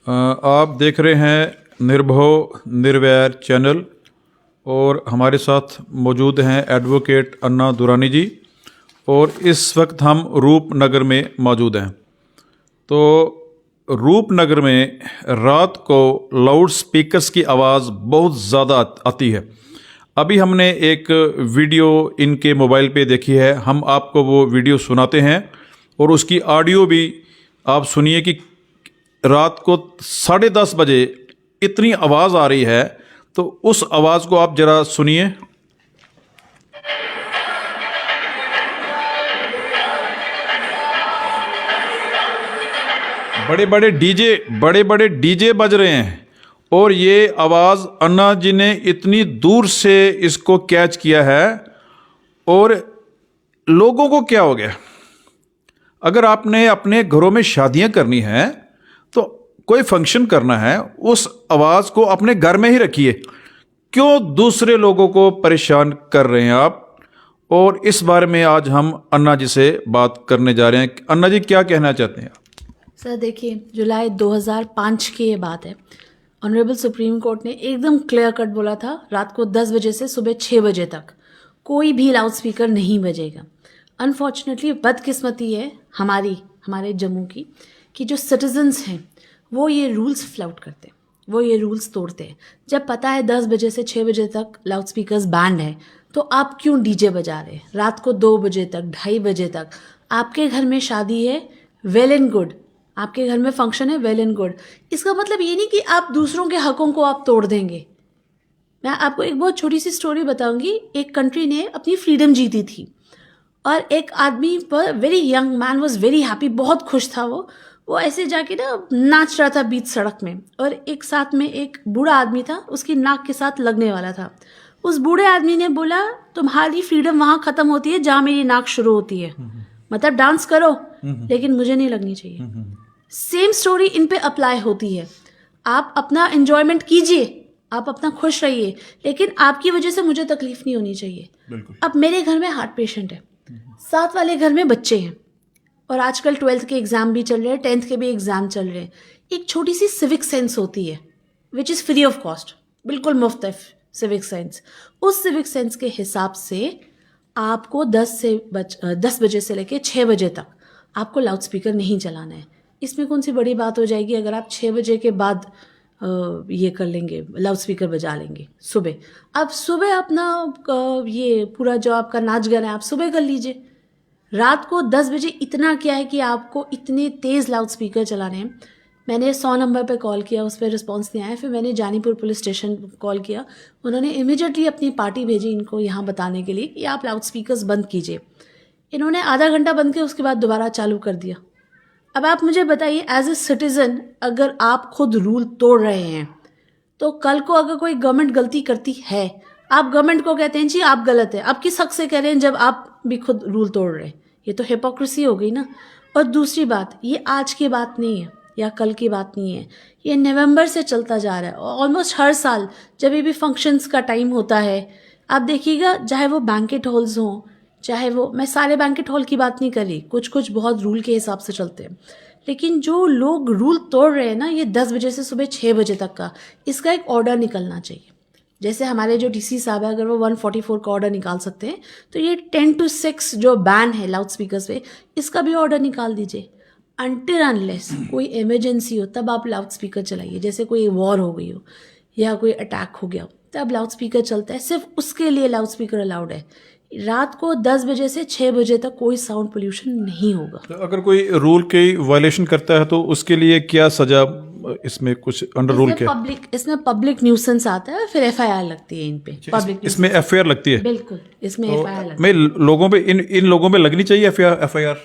आप देख रहे हैं निर्भव निर्वैर चैनल और हमारे साथ मौजूद हैं एडवोकेट अन्ना दुरानी जी। और इस वक्त हम रूपनगर में मौजूद हैं। तो रूपनगर में रात को लाउड स्पीकर्स की आवाज़ बहुत ज़्यादा आती है। अभी हमने एक वीडियो इनके मोबाइल पे देखी है, हम आपको वो वीडियो सुनाते हैं और उसकी ऑडियो भी आप सुनिए कि रात को 10:30 बजे इतनी आवाज़ आ रही है। तो उस आवाज़ को आप ज़रा सुनिए। बड़े बड़े डीजे बज रहे हैं और ये आवाज़ अन्ना जी ने इतनी दूर से इसको कैच किया है। और लोगों को क्या हो गया, अगर आपने अपने घरों में शादियां करनी हैं तो कोई फंक्शन करना है, उस आवाज़ को अपने घर में ही रखिए। क्यों दूसरे लोगों को परेशान कर रहे हैं आप? और इस बारे में आज हम अन्ना जी से बात करने जा रहे हैं। अन्ना जी, क्या कहना चाहते हैं? सर देखिए, जुलाई 2005 की ये बात है। ऑनरेबल सुप्रीम कोर्ट ने एकदम क्लियर कट बोला था, रात को 10 बजे से सुबह 6 बजे तक कोई भी लाउड स्पीकर नहीं बजेगा। अनफॉर्चुनेटली बदकिस्मती है हमारे जम्मू की कि जो सिटीजन्स हैं वो ये रूल्स फ्लाउट करते हैं, वो ये रूल्स तोड़ते हैं। जब पता है 10 बजे से 6 बजे तक लाउड स्पीकर्स बैंड है तो आप क्यों डीजे बजा रहे हैं रात को 2 बजे तक, 2:30 बजे तक? आपके घर में शादी है, वेल एंड गुड, आपके घर में फंक्शन है, वेल एंड गुड। इसका मतलब ये नहीं कि आप दूसरों के हकों को आप तोड़ देंगे। मैं आपको एक बहुत छोटी सी स्टोरी बताऊंगी। एक कंट्री ने अपनी फ्रीडम जीती थी और एक आदमी पर, very young man was very happy, बहुत खुश था वो ऐसे जाके ना नाच रहा था बीच सड़क में। और एक साथ में एक बूढ़ा आदमी था, उसकी नाक के साथ लगने वाला था। उस बूढ़े आदमी ने बोला, तुम्हारी फ्रीडम वहां खत्म होती है जहां मेरी नाक शुरू होती है, मतलब डांस करो लेकिन मुझे नहीं लगनी चाहिए। सेम स्टोरी इन पे अप्लाई होती है। आप अपना एंजॉयमेंट कीजिए, आप अपना खुश रहिए, लेकिन आपकी वजह से मुझे तकलीफ नहीं होनी चाहिए। अब मेरे घर में हार्ट पेशेंट है, साथ वाले घर में बच्चे हैं और आजकल 12th के एग्जाम भी चल रहे हैं, 10th के भी एग्जाम चल रहे हैं। एक छोटी सी सिविक सेंस होती है which is free of cost, बिल्कुल मुफ्त है सिविक सेंस। उस सिविक सेंस के हिसाब से आपको 10 बजे से लेकर 6 बजे तक आपको लाउड स्पीकर नहीं चलाना है। इसमें कौन सी बड़ी बात हो जाएगी अगर आप 6 बजे के बाद ये कर लेंगे, लाउड स्पीकर बजा लेंगे सुबह। आप सुबह अपना ये पूरा जो आपका नाच गाना है आप सुबह कर लीजिए। रात को 10 बजे इतना क्या है कि आपको इतने तेज़ लाउड स्पीकर चलाने हैं। मैंने 100 नंबर पे कॉल किया, उस पर रिस्पॉन्स नहीं आया। फिर मैंने जानीपुर पुलिस स्टेशन कॉल किया, उन्होंने इमीडिएटली अपनी पार्टी भेजी इनको यहाँ बताने के लिए कि आप लाउड स्पीकर्स बंद कीजिए। इन्होंने आधा घंटा बंद किया, उसके बाद दोबारा चालू कर दिया। अब आप मुझे बताइए, एज ए सिटीज़न अगर आप खुद रूल तोड़ रहे हैं तो कल को अगर कोई गवर्नमेंट गलती करती है, आप गवर्नमेंट को कहते हैं जी आप गलत है, आप किस हक से कह रहे हैं जब आप भी खुद रूल तोड़ रहे हैं? ये तो हिपोक्रेसी हो गई ना। और दूसरी बात, ये आज की बात नहीं है या कल की बात नहीं है, ये नवंबर से चलता जा रहा है। ऑलमोस्ट हर साल जब भी फंक्शंस का टाइम होता है, आप देखिएगा, चाहे वो बैंकेट हॉल्स हों, चाहे वो, मैं सारे बैंकेट हॉल की बात नहीं कर रही, कुछ बहुत रूल के हिसाब से चलते हैं, लेकिन जो लोग रूल तोड़ रहे हैं ना, ये 10 बजे से सुबह 6 बजे तक का, इसका एक ऑर्डर निकलना चाहिए। जैसे हमारे जो डीसी साहब है, अगर वो 144 का ऑर्डर निकाल सकते हैं तो ये 10 to 6 जो बैन है लाउड स्पीकर्स पे, इसका भी ऑर्डर निकाल दीजिए। अनटिल अनलेस कोई इमरजेंसी हो तब आप लाउड स्पीकर चलाइए। जैसे कोई वॉर हो गई हो या कोई अटैक हो गया हो तब लाउड स्पीकर चलता है, सिर्फ उसके लिए लाउड स्पीकर अलाउड है। रात को 10 बजे से 6 बजे तक कोई साउंड पोल्यूशन नहीं होगा। तो अगर कोई रूल की वायलेशन करता है तो उसके लिए क्या सजा, इसमें कुछ अंडर रूल क्या? इसमें पब्लिक न्यूसेंस आता है, फिर FIR लगती है इन पे। पब्लिक इसमें FIR लगती है? बिल्कुल, इसमें तो FIR लगती मैं लोगों पे, इन लोगों पे लगनी चाहिए FIR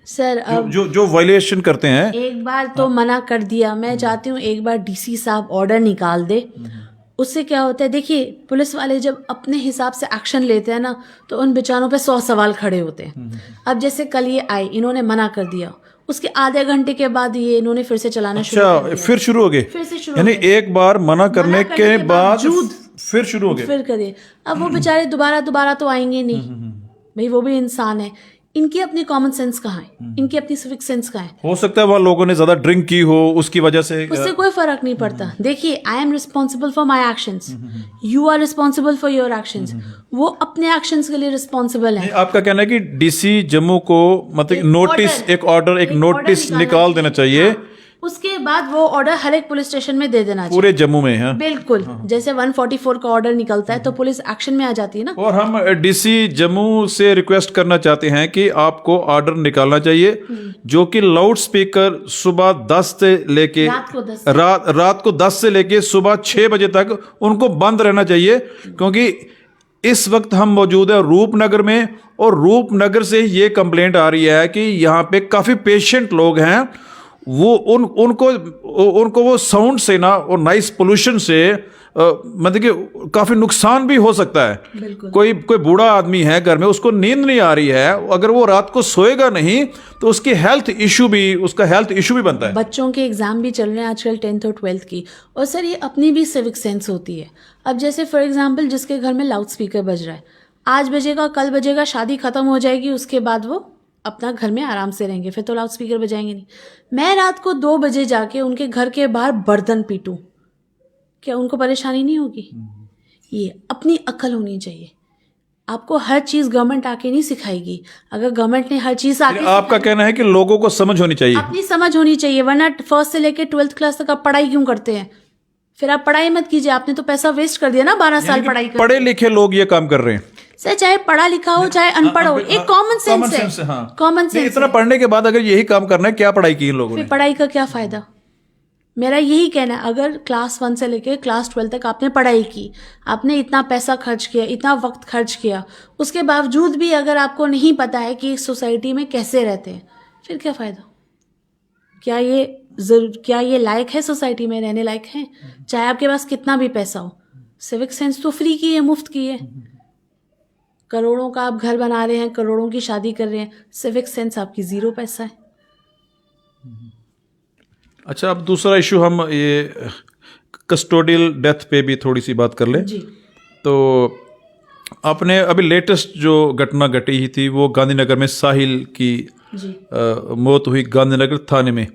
सर। अब जो वायलेशन करते हैं। एक बार तो मना कर दिया, मैं चाहती हूँ एक बार DC साहब ऑर्डर निकाल दे। उससे क्या होता है, देखिए, पुलिस वाले जब अपने हिसाब से एक्शन लेते हैं ना तो उन बेचारों पे 100 सवाल खड़े होते हैं। अब जैसे कल ये आए, इन्होंने मना कर दिया, उसके आधे घंटे के बाद ये इन्होंने फिर से चलाना शुरू कर दिया। फिर शुरू हो गए, यानी एक बार मना करने के बाद फिर शुरू हो गए, फिर करिए। अब वो बेचारे दोबारा तो आएंगे नहीं भाई, वो भी इंसान है। इनकी अपनी कॉमन सेंस कहाँ है, इनकी अपनी सिविक सेंस कहाँ है? हो सकता है वह लोगों ने ज्यादा ड्रिंक की हो, उसकी वजह से उससे कोई फर्क नहीं पड़ता। देखिए, I am responsible for my actions, you are responsible for your actions. वो अपने एक्शंस के लिए रिस्पॉन्सिबल है। आपका कहना है कि डीसी जम्मू को मतलब एक ऑर्डर नोटिस निकाल देना चाहिए, उसके बाद वो ऑर्डर हर एक पुलिस स्टेशन में दे देना चाहिए पूरे जम्मू में। हाँ, बिल्कुल। जैसे 144 का ऑर्डर निकलता है तो पुलिस एक्शन में आ जाती है ना। और हम डीसी जम्मू से रिक्वेस्ट करना चाहते हैं कि आपको ऑर्डर निकालना चाहिए जो कि लाउड स्पीकर सुबह 10 से लेके रात को 10 से लेके सुबह 6 बजे तक उनको बंद रहना चाहिए, क्योंकि इस वक्त हम मौजूद है रूपनगर में, और रूपनगर से ये कंप्लेंट आ रही है कि यहाँ पे काफी पेशेंट लोग हैं, वो उनको वो साउंड से ना और नॉइस पोल्यूशन से मतलब कि काफी नुकसान भी हो सकता है। कोई बूढ़ा आदमी है घर में, उसको नींद नहीं आ रही है, अगर वो रात को सोएगा नहीं तो उसका हेल्थ इशू भी बनता है। बच्चों के एग्जाम भी चल रहे हैं आजकल 10th और 12th की, और सर ये अपनी भी सिविक सेंस होती है। अब जैसे फॉर एग्जाम्पल जिसके घर में लाउड स्पीकर बज रहा है, आज बजेगा कल बजेगा, शादी खत्म हो जाएगी, उसके बाद वो अपना घर में आराम से रहेंगे, फिर तो लाउड स्पीकर बजाएंगे नहीं। मैं रात को 2 बजे जाके उनके घर के बाहर बर्तन पीटूं, क्या उनको परेशानी नहीं होगी? ये अपनी अक्ल होनी चाहिए। आपको हर चीज गवर्नमेंट आके नहीं सिखाएगी। अगर गवर्नमेंट ने हर चीज आके, आपका कहना है कि लोगों को समझ होनी चाहिए, अपनी समझ होनी चाहिए, वरना 1st से लेके 12th क्लास तक आप पढ़ाई क्यों करते हैं? फिर आप पढ़ाई मत कीजिए, आपने तो पैसा वेस्ट कर दिया ना 12 साल पढ़ाई कर। पढ़े लिखे लोग ये काम कर रहे हैं सर, चाहे पढ़ा लिखा हो चाहे अनपढ़ हो, एक कॉमन सेंस है। कॉमन सेंस इतना पढ़ने के बाद अगर यही काम करना है, क्या पढ़ाई की इन लोगों ने? फिर पढ़ाई का क्या फायदा? मेरा यही कहना है, अगर क्लास 1 से लेकर क्लास 12 तक आपने पढ़ाई की, आपने इतना पैसा खर्च किया, इतना वक्त खर्च किया, उसके बावजूद भी अगर आपको नहीं पता है कि इस सोसाइटी में कैसे रहते हैं, फिर क्या फायदा? क्या ये लायक है, सोसाइटी में रहने लायक है? चाहे आपके पास कितना भी पैसा हो, सिविक सेंस तो फ्री की है, मुफ्त की है। करोड़ों का आप घर बना रहे हैं, करोड़ों की शादी कर रहे हैं, सिविक सेंस आपकी 0 पैसा है। अच्छा, अब दूसरा इशू हम ये कस्टोडियल डेथ पे भी थोड़ी सी बात कर लें जी। तो आपने अभी लेटेस्ट जो घटना घटी ही थी वो गांधीनगर में साहिल की मौत हुई गांधीनगर थाने में,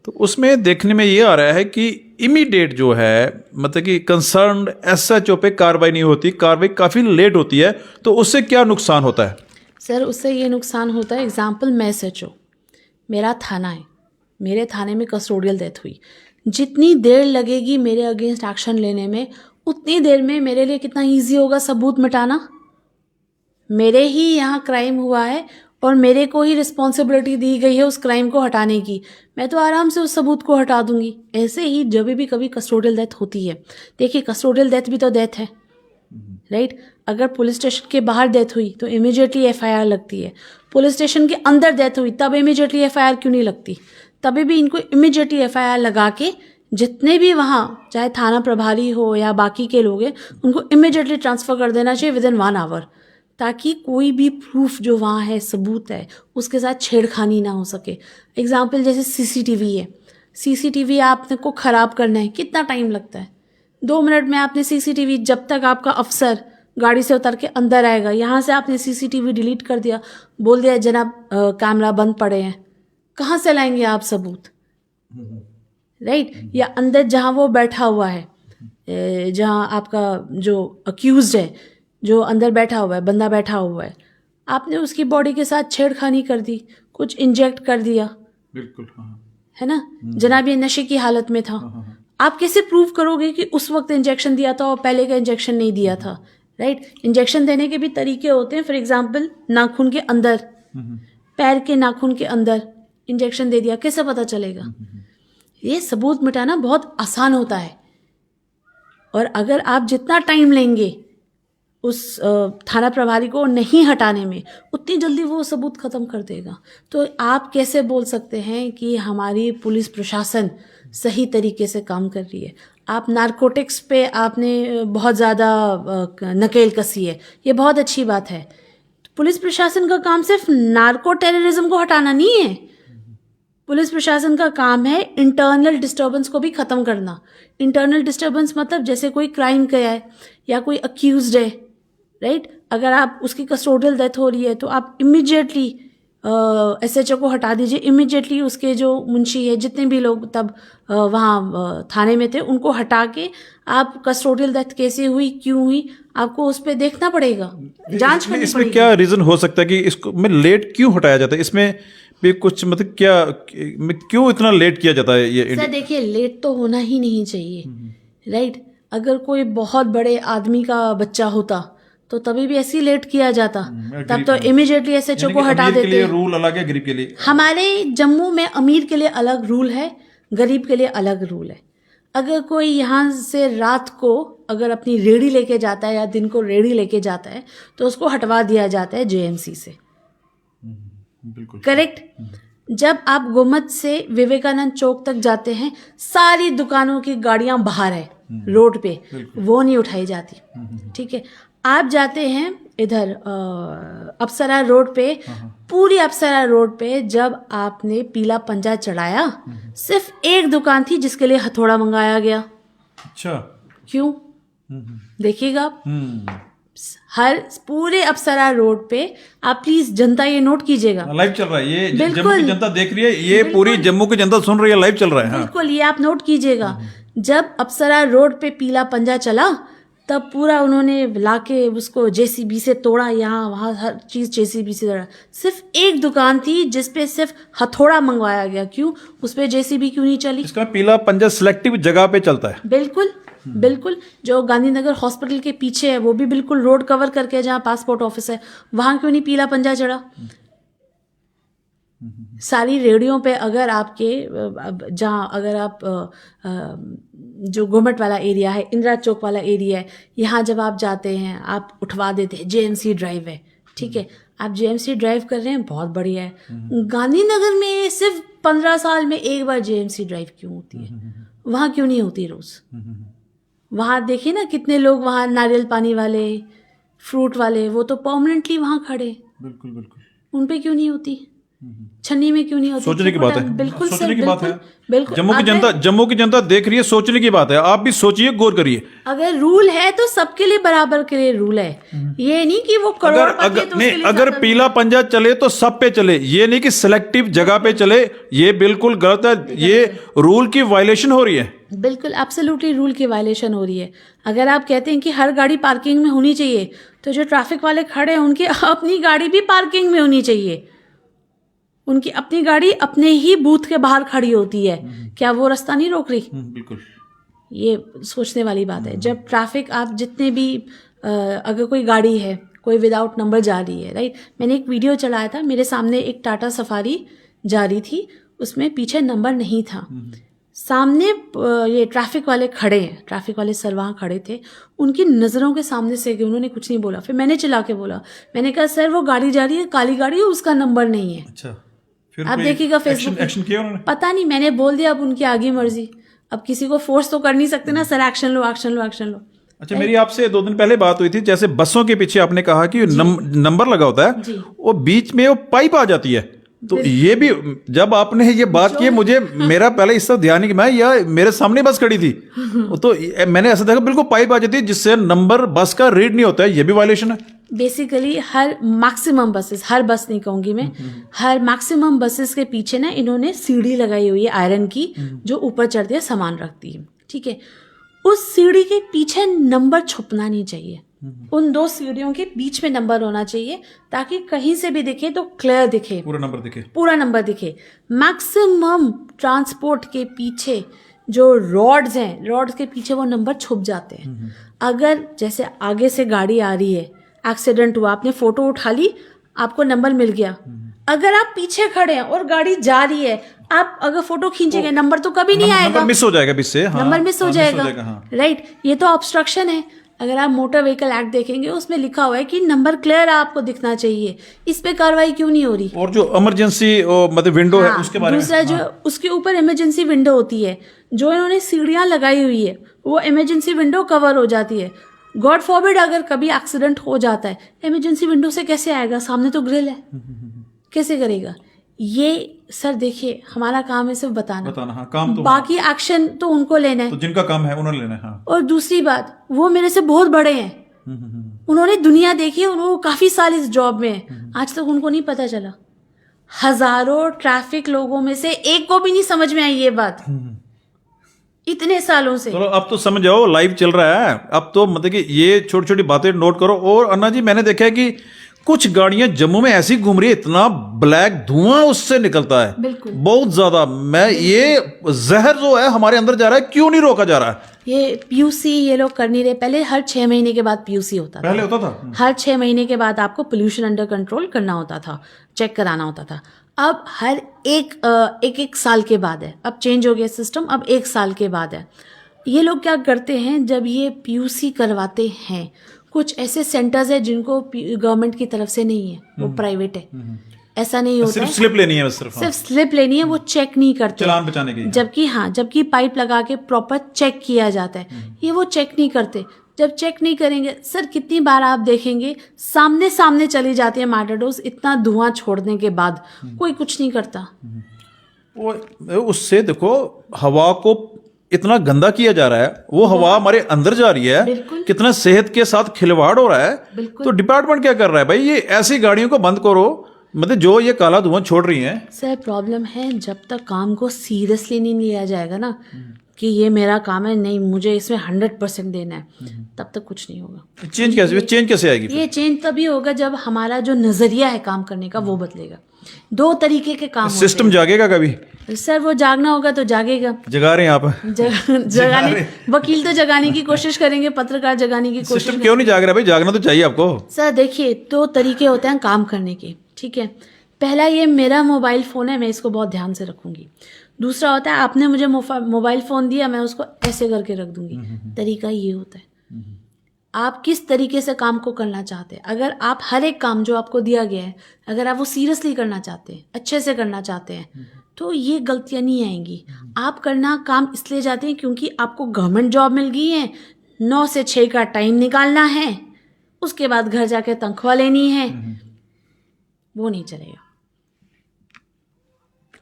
तो उसमें देखने में ये आ रहा है कि इमीडिएट जो है मतलब कि कंसर्न्ड एसएचओ पे कार्रवाई नहीं होती, कार्रवाई काफ़ी लेट होती है, तो उससे क्या नुकसान होता है? सर, उससे ये नुकसान होता है, एग्जाम्पल मैं एसएचओ, मेरा थाना है, मेरे थाने में कस्टोडियल डेथ हुई, जितनी देर लगेगी मेरे अगेंस्ट एक्शन लेने में, उतनी देर में मेरे लिए कितना ईजी होगा सबूत मिटाना। मेरे ही यहाँ क्राइम हुआ है और मेरे को ही रिस्पॉन्सिबिलिटी दी गई है उस क्राइम को हटाने की, मैं तो आराम से उस सबूत को हटा दूंगी। ऐसे ही जब भी कभी कस्टोडियल डेथ होती है, देखिए कस्टोडियल डेथ भी तो डेथ है, राइट? अगर पुलिस स्टेशन के बाहर डेथ हुई तो इमीडिएटली एफआईआर लगती है, पुलिस स्टेशन के अंदर डेथ हुई तब इमीडिएटली एफआईआर क्यों नहीं लगती? तभी भी इनको इमीडिएटली एफआईआर लगा के जितने भी वहाँ चाहे थाना प्रभारी हो या बाकी के लोग हैं उनको इमीडिएटली ट्रांसफ़र कर देना चाहिए विद इन 1 आवर, ताकि कोई भी प्रूफ जो वहाँ है, सबूत है, उसके साथ छेड़खानी ना हो सके। एग्जाम्पल जैसे सीसीटीवी है, सीसीटीवी आपने को ख़राब करना है, कितना टाइम लगता है? 2 मिनट में आपने सीसीटीवी, जब तक आपका अफसर गाड़ी से उतर के अंदर आएगा, यहाँ से आपने सीसीटीवी डिलीट कर दिया, बोल दिया जनाब कैमरा बंद पड़े हैं, कहाँ से लाएंगे आप सबूत, राइट? या अंदर जहाँ वो बैठा हुआ है, जहाँ आपका जो अक्यूज्ड है, जो अंदर बैठा हुआ है, बंदा बैठा हुआ है, आपने उसकी बॉडी के साथ छेड़खानी कर दी, कुछ इंजेक्ट कर दिया, बिल्कुल, है ना? जनाब ये नशे की हालत में था, आप कैसे प्रूव करोगे कि उस वक्त इंजेक्शन दिया था और पहले का इंजेक्शन नहीं दिया था, राइट? इंजेक्शन देने के भी तरीके होते हैं। फॉर एग्जाम्पल नाखून के अंदर, पैर के नाखून के अंदर इंजेक्शन दे दिया, कैसे पता चलेगा? ये सबूत मिटाना बहुत आसान होता है, और अगर आप जितना टाइम लेंगे उस थाना प्रभारी को नहीं हटाने में, उतनी जल्दी वो सबूत ख़त्म कर देगा। तो आप कैसे बोल सकते हैं कि हमारी पुलिस प्रशासन सही तरीके से काम कर रही है? आप नारकोटिक्स पे आपने बहुत ज़्यादा नकेल कसी है, ये बहुत अच्छी बात है। पुलिस प्रशासन का काम सिर्फ नार्को टेररिज्म को हटाना नहीं है, पुलिस प्रशासन का काम है इंटरनल डिस्टर्बेंस को भी ख़त्म करना। इंटरनल डिस्टर्बेंस मतलब जैसे कोई क्राइम किया है या कोई अक्यूज्ड है, राइट? अगर आप उसकी कस्टोडियल डेथ हो रही है तो आप इमीडिएटली SHO को हटा दीजिए। इमिडिएटली उसके जो मुंशी है, जितने भी लोग तब वहाँ थाने में थे, उनको हटा के आप कस्टोडियल डेथ कैसे हुई, क्यों हुई, आपको उस पर देखना पड़ेगा, जांच करनी इसमें पड़ेगी। क्या रीजन हो सकता है कि इसको में लेट क्यों हटाया जाता है? इसमें भी कुछ मतलब क्या क्यों इतना लेट किया जाता है ये? सर देखिए, लेट तो होना ही नहीं चाहिए, राइट। अगर कोई बहुत बड़े आदमी का बच्चा होता तो तभी भी ऐसे ही लेट किया जाता, तब तो इमिडिएटली SHO को हटा अमीर के लिए देते। रूल अलग है, गरीब के लिए हमारे जम्मू में अमीर के लिए अलग रूल है, गरीब के लिए अलग रूल है। अगर कोई यहाँ से रात को अगर अपनी रेड़ी लेके जाता है या दिन को रेड़ी लेके जाता है तो उसको हटवा दिया जाता है JMC से, बिल्कुल करेक्ट। जब आप गोमत से विवेकानंद चौक तक जाते हैं, सारी दुकानों की गाड़ियां बाहर है रोड पे, वो नहीं उठाई जाती, ठीक है। आप जाते हैं इधर अप्सरा रोड पे, पूरी अप्सरा रोड पे जब आपने पीला पंजा चढ़ाया, सिर्फ एक दुकान थी जिसके लिए हथौड़ा मंगाया गया। अच्छा, क्यों? देखिएगा आप, हर पूरे अप्सरा रोड पे, आप प्लीज जनता ये नोट कीजिएगा, लाइव चल रहा है ये, बिल्कुल। जम्मू की जनता देख रही है, ये पूरी जम्मू की जनता सुन रही है, लाइव चल रहा है। हाँ। बिल्कुल, ये आप नोट कीजिएगा। जब अप्सरा रोड पे पीला पंजा चला, तब पूरा उन्होंने लाके उसको JCB से तोड़ा, यहाँ वहाँ हर चीज JCB से तोड़ा। सिर्फ एक दुकान थी जिसपे सिर्फ हथौड़ा मंगवाया गया। क्यों? उस पे JCB क्यों नहीं चली? इसका पीला पंजा सिलेक्टिव जगह पे चलता है। बिल्कुल बिल्कुल। जो गांधीनगर हॉस्पिटल के पीछे है, वो भी बिल्कुल रोड कवर करके जहाँ पासपोर्ट ऑफिस है, वहां क्यों नहीं पीला पंजा चढ़ा? सारी रेडियो पे अगर आपके जहाँ अगर आप जो घुमट वाला एरिया है, इंदिरा चौक वाला एरिया है, यहाँ जब आप जाते हैं आप उठवा देते हैं, JMC ड्राइव है, ठीक है, आप JMC ड्राइव कर रहे हैं, बहुत बढ़िया है। गांधीनगर में सिर्फ 15 साल में एक बार JMC ड्राइव क्यों होती है? वहाँ क्यों नहीं होती रोज? वहाँ देखिए ना कितने लोग वहाँ नारियल पानी वाले, फ्रूट वाले, वो तो परमानेंटली वहाँ खड़े, बिल्कुल बिल्कुल, उन पे क्यों नहीं होती? छन्नी में क्यों नहीं होती? सोचने की बात है। बिल्कुल सोचने सर, की बात है। बिल्कुल। जम्मू की जनता देख रही है, सोचने की बात है। आप भी सोचिए, गौर करिए। अगर रूल है तो सबके लिए बराबर के लिए रूल है, ये नहीं कि वो अगर पीला पंजा चले तो सब पे चले, ये नहीं कि सिलेक्टिव जगह पे चले, ये बिल्कुल गलत है। ये रूल की वायलेशन हो रही है, बिल्कुल एब्सोल्युटली रूल की वायलेशन हो रही है। अगर आप कहते हैं कि हर गाड़ी पार्किंग में होनी चाहिए, तो जो ट्रैफिक वाले खड़े हैं उनकी अपनी गाड़ी भी पार्किंग में होनी चाहिए। उनकी अपनी गाड़ी अपने ही बूथ के बाहर खड़ी होती है, क्या वो रास्ता नहीं रोक रही? बिल्कुल, ये सोचने वाली बात है। जब ट्रैफिक, आप जितने भी अगर कोई गाड़ी है, कोई विदाउट नंबर जा रही है, राइट। मैंने एक वीडियो चलाया था, मेरे सामने एक टाटा सफारी जा रही थी, उसमें पीछे नंबर नहीं था, सामने ये ट्रैफिक वाले खड़े हैं, ट्रैफिक वाले सर वहाँ खड़े थे, उनकी नज़रों के सामने से गए, उन्होंने कुछ नहीं बोला। फिर मैंने चिल्ला के बोला, मैंने कहा सर वो गाड़ी जा रही है, काली गाड़ी है, उसका नंबर नहीं है। अच्छा, आप देखिएगा फेसबुक, एक्शन किया उन्होंने? पता नहीं, मैंने बोल दिया, अब उनकी आगे मर्जी, अब किसी को फोर्स तो कर नहीं सकते ना, सर एक्शन लो एक्शन लो एक्शन लो। अच्छा, मेरी आपसे 2 दिन पहले बात हुई थी, जैसे बसों के पीछे आपने कहा कि नंबर लगा होता है, वो बीच में वो पाइप आ जाती है, तो ये भी जब आपने ये बात की, मुझे मेरा पहले इस तरह ध्यान नहीं कि मैं या मेरे सामने बस खड़ी थी, तो मैंने ऐसा देखा बिल्कुल पाइप आ जाती है जिससे नंबर बस का रीड नहीं होता है, ये भी वायलेशन है। बेसिकली हर मैक्सिमम बसेस, हर बस नहीं कहूंगी मैं, हर मैक्सिमम बसेस के पीछे ना इन्होंने सीढ़ी लगाई हुई है आयरन की, जो ऊपर चढ़ती है, सामान रखती है, ठीक है। उस सीढ़ी के पीछे नंबर छुपना नहीं चाहिए, उन 2 सीढ़ियों के बीच में नंबर होना चाहिए, ताकि कहीं से भी दिखे तो क्लियर दिखे, पूरा नंबर दिखे। मैक्सिमम ट्रांसपोर्ट के पीछे जो रॉड्स हैं, रॉड्स के पीछे वो नंबर छुप जाते हैं। अगर जैसे आगे से गाड़ी आ रही है, एक्सीडेंट हुआ, आपने फोटो उठा ली, आपको नंबर मिल गया। अगर आप पीछे खड़े हैं और गाड़ी जा रही है, आप अगर फोटो खींचेंगे, नंबर तो कभी नहीं आएगा, नंबर मिस हो जाएगा, नंबर मिस हो जाएगा, राइट। ये तो ऑब्स्ट्रक्शन है। अगर आप मोटर व्हीकल एक्ट देखेंगे, उसमें लिखा हुआ है कि नंबर क्लियर आपको दिखना चाहिए, इस पे कार्रवाई क्यों नहीं हो रही? और जो इमरजेंसी मतलब विंडो है, उसके बारे में दूसरा जो उसके ऊपर इमरजेंसी विंडो होती है, जो इन्होंने सीढ़ियां लगाई हुई है, वो इमरजेंसी विंडो कवर हो जाती है। गॉड फॉरबिड अगर कभी एक्सीडेंट हो जाता है, इमरजेंसी विंडो से कैसे आएगा? सामने तो ग्रिल है, कैसे करेगा? ये सर देखिए, हमारा काम है सिर्फ बताना, हाँ, काम तो बाकी एक्शन तो उनको लेना है, तो जिनका काम है उन्होंने लेना है। हाँ। और दूसरी बात, वो मेरे से बहुत बड़े हैं, उन्होंने दुनिया देखी है, उन्होंने काफी साल इस जॉब में है, आज तक उनको नहीं पता चला। हजारों ट्रैफिक लोगों में से एक को भी नहीं समझ में आई ये बात इतने सालों से। चलो अब तो समझ जाओ, लाइव चल रहा है अब तो, मतलब कि ये छोटी छोटी बातें नोट करो। और अन्ना जी मैंने देखा है कि कुछ गाड़ियां जम्मू में ऐसी घूम रही है, इतना ब्लैक धुआं उससे निकलता है, बिल्कुल बहुत ज्यादा। मैं ये जहर जो है हमारे अंदर जा रहा है, क्यों नहीं रोका जा रहा है? ये पीयूसी ये लोग कर नहीं रहे। पहले हर 6 महीने के बाद पीयूसी होता था, पहले होता था हर 6 महीने के बाद आपको पोल्यूशन अंडर कंट्रोल करना होता था, चेक कराना होता था। अब हर एक साल के बाद है, अब चेंज हो गया सिस्टम, अब 1 साल के बाद है। ये लोग क्या करते हैं, जब ये पीयूसी करवाते हैं, कुछ ऐसे सेंटर्स है जिनको गवर्नमेंट की तरफ से नहीं है, वो प्राइवेट है, ऐसा नहीं होता सिर्फ है, स्लिप लेनी है बस, सिर्फ स्लिप लेनी है, वो चेक नहीं करते, चालान बचाने के लिए। जबकि पाइप लगा के प्रॉपर चेक किया जाता है, ये वो चेक नहीं करते। जब चेक नहीं करेंगे सर, कितनी बार आप देखेंगे सामने सामने चली जाती है मैटाडोर्स, इतना धुआं छोड़ने के बाद कोई कुछ नहीं करता। वो उससे देखो हवा को इतना गंदा किया जा रहा है, वो हवा हमारे अंदर जा रही है, बिल्कुल। कितना सेहत के साथ खिलवाड़ हो रहा है। बिल्कुल। तो डिपार्टमेंट क्या कर रहा है भाई, ये ऐसी गाड़ियों को बंद करो, मतलब जो ये काला धुआं छोड़ रही हैं। सर प्रॉब्लम है, जब तक काम को सीरियसली नहीं लिया जाएगा ना, कि ये मेरा काम है, नहीं मुझे इसमें 100% देना है, तब तक कुछ नहीं होगा। चेंज कैसे आएगी? ये चेंज तभी होगा जब हमारा जो नजरिया है काम करने का वो बदलेगा। 2 तरीके के काम होते सिस्टम जागेगा कभी? हैं सर, वो जागना होगा तो जागेगा। जगा रहे हैं आप? जगाने वकील तो जगाने की कोशिश करेंगे, पत्रकार जगाने की कोशिश। सिस्टम क्यों नहीं जाग रहा भाई? जागना तो चाहिए आपको। सर देखिए, 2 तरीके होते हैं काम करने के, ठीक है। पहला, ये मेरा मोबाइल फ़ोन है, मैं इसको बहुत ध्यान से रखूंगी। दूसरा होता है, आपने मुझे मोबाइल फ़ोन दिया, मैं उसको ऐसे करके रख दूंगी। तरीका ये होता है, आप किस तरीके से काम को करना चाहते हैं। अगर आप हर एक काम जो आपको दिया गया है, अगर आप वो सीरियसली करना चाहते हैं, अच्छे से करना चाहते हैं, तो ये गलतियां नहीं आएंगी। आप करना काम इसलिए जाते हैं क्योंकि आपको गवर्नमेंट जॉब मिल गई है, 9 से 6 का टाइम निकालना है, उसके बाद घर जाके तनख्वाह लेनी है, वो नहीं चलेगा।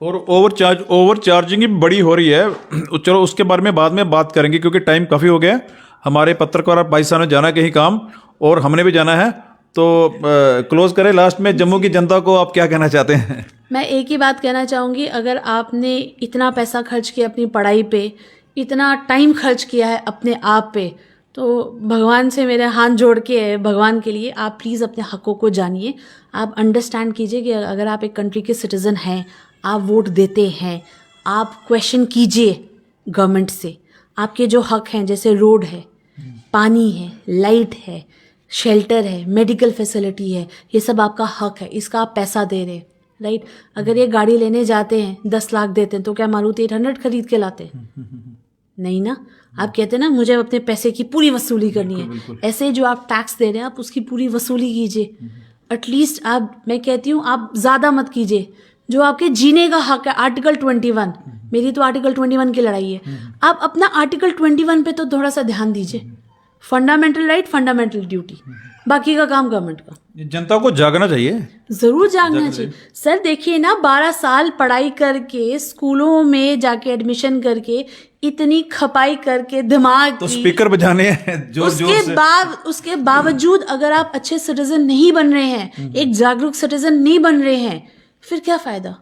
और ओवर चार्जिंग भी बड़ी हो रही है। चलो उसके बारे में बाद में बात करेंगे, क्योंकि टाइम काफ़ी हो गया। हमारे पत्रकार भाई साहब ने जाना कहीं काम, और हमने भी जाना है, तो क्लोज करें। लास्ट में जम्मू की जनता को आप क्या कहना चाहते हैं? मैं एक ही बात कहना चाहूँगी, अगर आपने इतना पैसा खर्च किया अपनी पढ़ाई पे, इतना टाइम खर्च किया है अपने आप पे, तो भगवान से मेरे हाथ जोड़ के है, भगवान के लिए आप प्लीज़ अपने हकों को जानिए। आप अंडरस्टैंड कीजिए कि अगर आप एक कंट्री के सिटीज़न हैं, आप वोट देते हैं, आप क्वेश्चन कीजिए गवर्नमेंट से। आपके जो हक हैं, जैसे रोड है, पानी है, लाइट है, शेल्टर है, मेडिकल फैसिलिटी है, ये सब आपका हक है, इसका आप पैसा दे रहे हैं, राइट। अगर ये गाड़ी लेने जाते हैं 10 लाख देते हैं, तो क्या मारुति 800 खरीद के लाते हैं? नहीं ना। आप कहते हैं ना, मुझे अपने पैसे की पूरी वसूली करनी है। ऐसे जो आप टैक्स दे रहे हैं, आप उसकी पूरी वसूली कीजिए। एटलीस्ट आप, मैं कहती हूँ आप ज़्यादा मत कीजिए। जो आपके जीने का हक है, आर्टिकल 21, मेरी तो आर्टिकल 21 की लड़ाई है, आप अपना आर्टिकल 21 पे तो थोड़ा सा ध्यान दीजिए। फंडामेंटल राइट, फंडामेंटल ड्यूटी, बाकी का काम गवर्नमेंट का। जनता को जागना चाहिए, जरूर जागना चाहिए। सर देखिए ना, 12 साल पढ़ाई करके, स्कूलों में जाके एडमिशन करके, इतनी खपाई करके, दिमाग तो स्पीकर बजाने हैं जोर जोर से। उसके बावजूद अगर आप अच्छे सिटीजन नहीं बन रहे हैं, एक जागरूक सिटीजन नहीं बन रहे हैं, फिर क्या फायदा?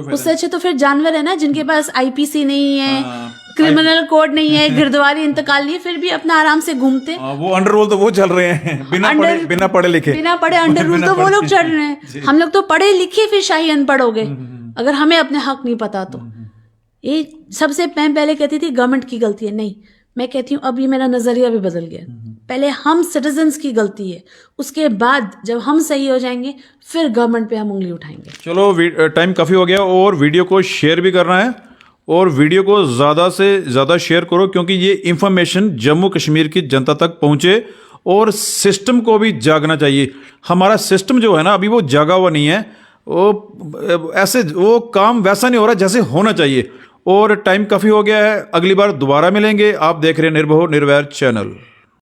उससे अच्छे तो फिर जानवर है ना, जिनके पास आईपीसी नहीं है, क्रिमिनल कोड नहीं है, गिरदवारी इंतकाल नहीं है, फिर भी अपना आराम से घूमते। वो अंडर रोल तो वो चल रहे हैं, बिना पढ़े लिखे, बिना पढ़े अंडर रूल तो वो लोग चल रहे हैं। हम लोग तो पढ़े लिखे फिर शाही अनपढ़ हो गए, अगर हमें अपने हक नहीं पता तो। ये सबसे मैं पहले कहती थी गवर्नमेंट की गलती है, नहीं, मैं कहती हूँ अब ये मेरा नजरिया भी बदल गया। पहले हम सिटीजन्स की गलती है, उसके बाद जब हम सही हो जाएंगे फिर गवर्नमेंट पे हम उंगली उठाएंगे। चलो टाइम काफ़ी हो गया, और वीडियो को शेयर भी करना है, और वीडियो को ज़्यादा से ज़्यादा शेयर करो, क्योंकि ये इंफॉर्मेशन जम्मू कश्मीर की जनता तक पहुँचे, और सिस्टम को भी जागना चाहिए। हमारा सिस्टम जो है ना, अभी वो जागा हुआ नहीं है, वो काम वैसा नहीं हो रहा जैसे होना चाहिए। और टाइम काफ़ी हो गया है, अगली बार दोबारा मिलेंगे। आप देख रहे हैं निर्भय निर्वैर चैनल।